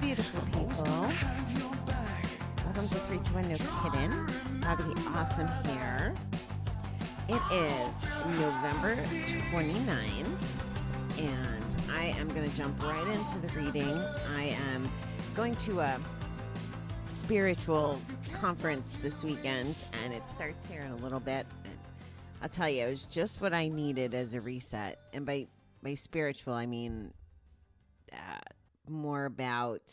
beautiful people. Welcome to 321 No Kidding. Glad to be awesome here. It is November 29, and I am going to jump right into the reading. I am going to a spiritual conference this weekend, and it starts here in a little bit. And I'll tell you, it was just what I needed as a reset. And by spiritual, I mean more about,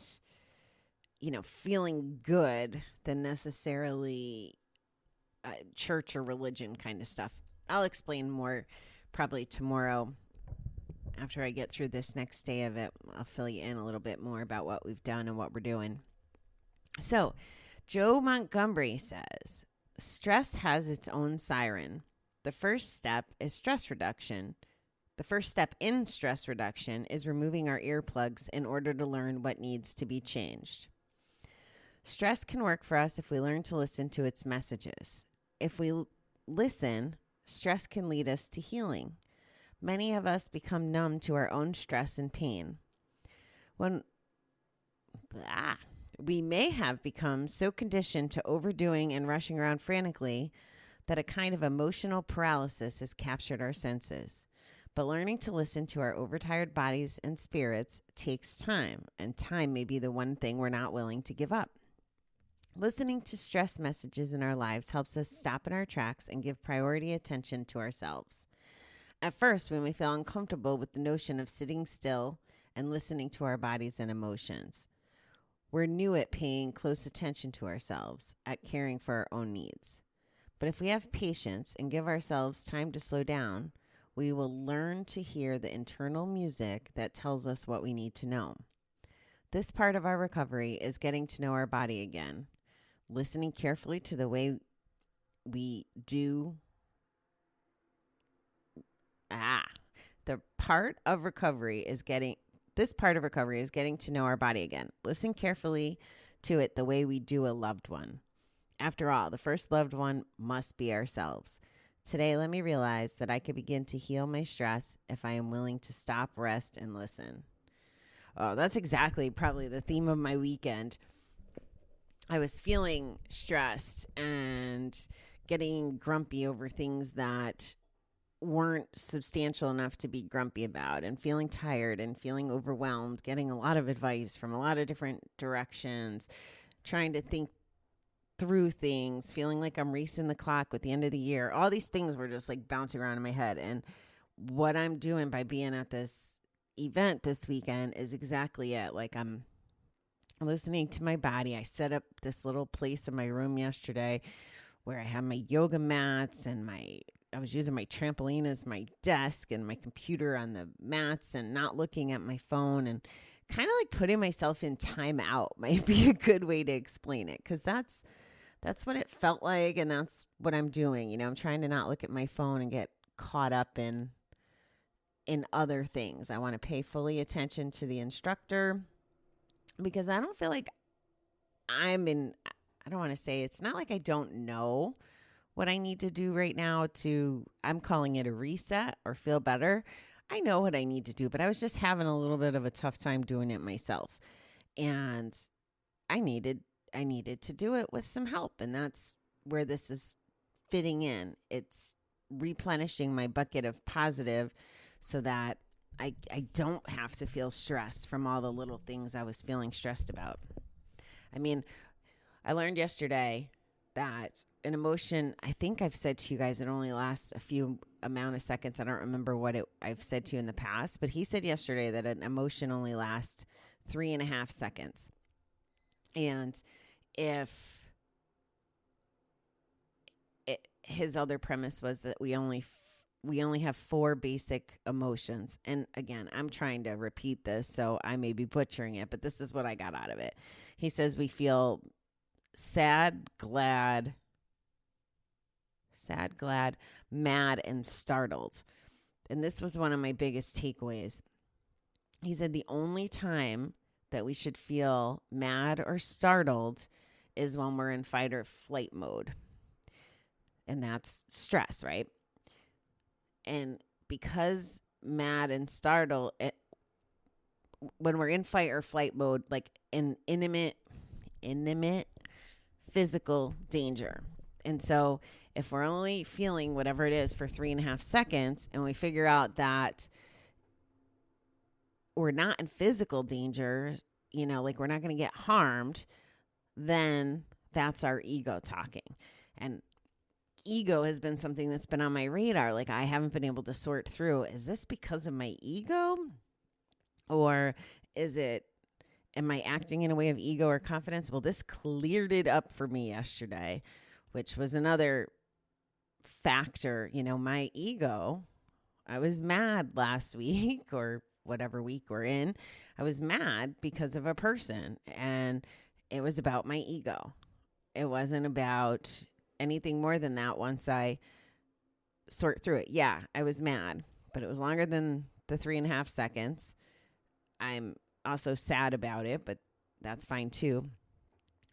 feeling good than necessarily church or religion kind of stuff. I'll explain more probably tomorrow after I get through this next day of it. I'll fill you in a little bit more about what we've done and what we're doing. So, Joe Montgomery says, stress has its own siren. The first step is stress reduction. The first step in stress reduction is removing our earplugs in order to learn what needs to be changed. Stress can work for us if we learn to listen to its messages. If we listen, stress can lead us to healing. Many of us become numb to our own stress and pain. We may have become so conditioned to overdoing and rushing around frantically that a kind of emotional paralysis has captured our senses. But learning to listen to our overtired bodies and spirits takes time, and time may be the one thing we're not willing to give up. Listening to stress messages in our lives helps us stop in our tracks and give priority attention to ourselves. At first, we may feel uncomfortable with the notion of sitting still and listening to our bodies and emotions. We're new at paying close attention to ourselves, at caring for our own needs. But if we have patience and give ourselves time to slow down, we will learn to hear the internal music that tells us what we need to know. This part of our recovery is getting to know our body again, listening carefully to the way we do. This part of recovery is getting to know our body again. Listen carefully to it the way we do a loved one. After all, the first loved one must be ourselves. Today, let me realize that I can begin to heal my stress if I am willing to stop, rest, and listen. Oh, that's exactly probably the theme of my weekend. I was feeling stressed and getting grumpy over things that weren't substantial enough to be grumpy about, and feeling tired and feeling overwhelmed, getting a lot of advice from a lot of different directions, trying to think through things, feeling like I'm racing the clock with the end of the year. All these things were just like bouncing around in my head. And what I'm doing by being at this event this weekend is exactly it. Like, I'm listening to my body. I set up this little place in my room yesterday where I have my yoga mats and I was using my trampoline as my desk and my computer on the mats and not looking at my phone, and kind of like putting myself in time out might be a good way to explain it, because that's what it felt like, and that's what I'm doing. I'm trying to not look at my phone and get caught up in other things. I want to pay fully attention to the instructor, because I don't feel like I don't want to say, it's not like I don't know what I need to do right now I'm calling it a reset or feel better. I know what I need to do, but I was just having a little bit of a tough time doing it myself. And I needed to do it with some help. And that's where this is fitting in. It's replenishing my bucket of positive so that I don't have to feel stressed from all the little things I was feeling stressed about. I mean, I learned yesterday that an emotion, I think I've said to you guys, it only lasts a few amount of seconds. I don't remember what I've said to you in the past, but he said yesterday that an emotion only lasts 3.5 seconds. And his other premise was that we only have 4 basic emotions. And again, I'm trying to repeat this, so I may be butchering it, but this is what I got out of it. He says we feel sad, glad, mad, and startled. And this was one of my biggest takeaways. He said the only time that we should feel mad or startled is when we're in fight or flight mode. And that's stress, right? And because mad and startled, when we're in fight or flight mode, like in intimate physical danger. And so if we're only feeling whatever it is for 3.5 seconds and we figure out that we're not in physical danger, like we're not going to get harmed, then that's our ego talking. And ego has been something that's been on my radar. Like I haven't been able to sort through, is this because of my ego? Or am I acting in a way of ego or confidence? Well, this cleared it up for me yesterday, which was another factor. My ego, I was mad last week or whatever week we're in. I was mad because of a person, and it was about my ego. It wasn't about anything more than that once I sort through it. Yeah, I was mad, but it was longer than the 3.5 seconds. I'm also sad about it, but that's fine too.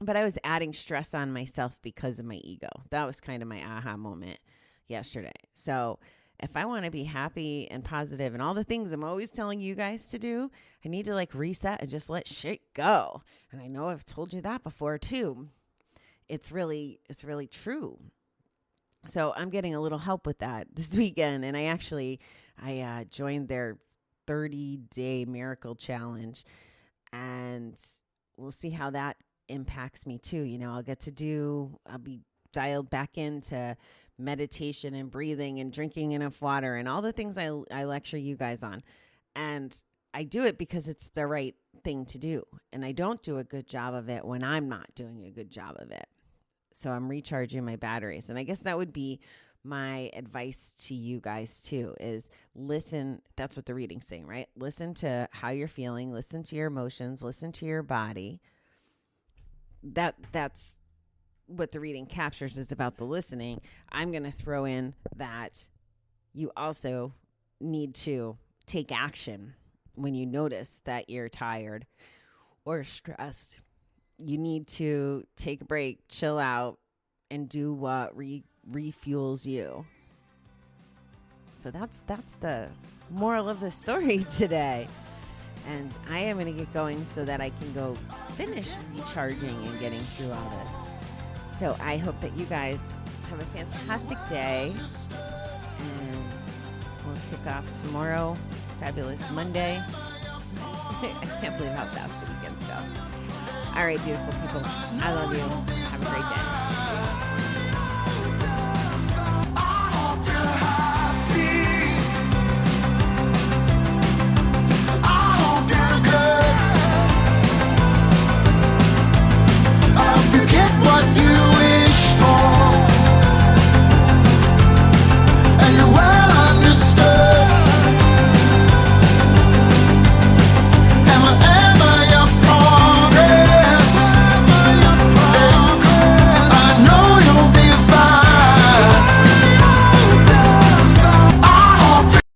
But I was adding stress on myself because of my ego. That was kind of my aha moment yesterday. So if I want to be happy and positive and all the things I'm always telling you guys to do, I need to reset and just let shit go. And I know I've told you that before too. It's really true. So I'm getting a little help with that this weekend. And I joined their 30-day miracle challenge, and we'll see how that impacts me too. I'll be dialed back into meditation and breathing and drinking enough water and all the things I lecture you guys on. And I do it because it's the right thing to do. And I don't do a good job of it when I'm not doing a good job of it. So I'm recharging my batteries. And I guess that would be my advice to you guys too, is listen. That's what the reading's saying, right? Listen to how you're feeling, listen to your emotions, listen to your body. That's what the reading captures, is about the listening. I'm going to throw in that you also need to take action when you notice that you're tired or stressed. You need to take a break, chill out, and do what refuels you. So that's the moral of the story today. And I am going to get going so that I can go finish recharging and getting through all this. So I hope that you guys have a fantastic day. And we'll kick off tomorrow. Fabulous Monday. I can't believe how fast the weekends go. All right, beautiful people. I love you. Have a great day.